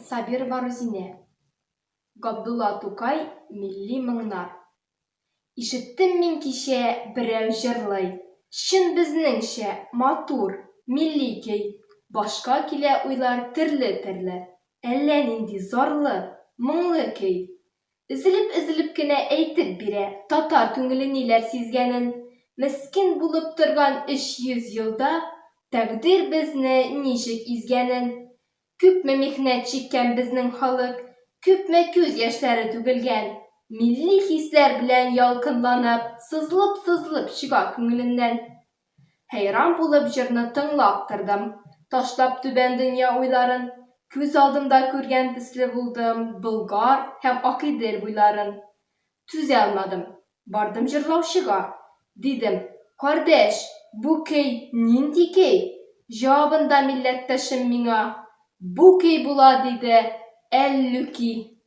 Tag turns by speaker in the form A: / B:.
A: Сабирова Розине. Габдулла Тукай, милли моңнар. Ишеттем мин кичә берәү җырлый. Чын безнеңчә, матур, милли көй. Башка килә уйлар төрле-төрле. Әллә нинди зарлы, моңлы көй. Өзелеп кенә әйтеп бирә татар күңеле ниләр сизгәнен. Мескен булып торган 300 елда тәкъдир безне ничек изгәнен. Күпме михнәт чиккән безнең халык, күпме күз яшьләре түгелгән. Милли хисләр белән ялкынланып, сызлып чыга күңеленнән. Хәйран булып җырны тыңлап тордым, ташлап түбән дөнья уйларын. Күз алдымда күргән төсле булдым Болгар һәм Акидел буйларын. Түзә алмадым, бардым җырлаучыга. Дидем: «Кардәш, бу көй нинди көй?» Җавабында милләттәшем миңа: «Бу көй була», диде, Әллүки.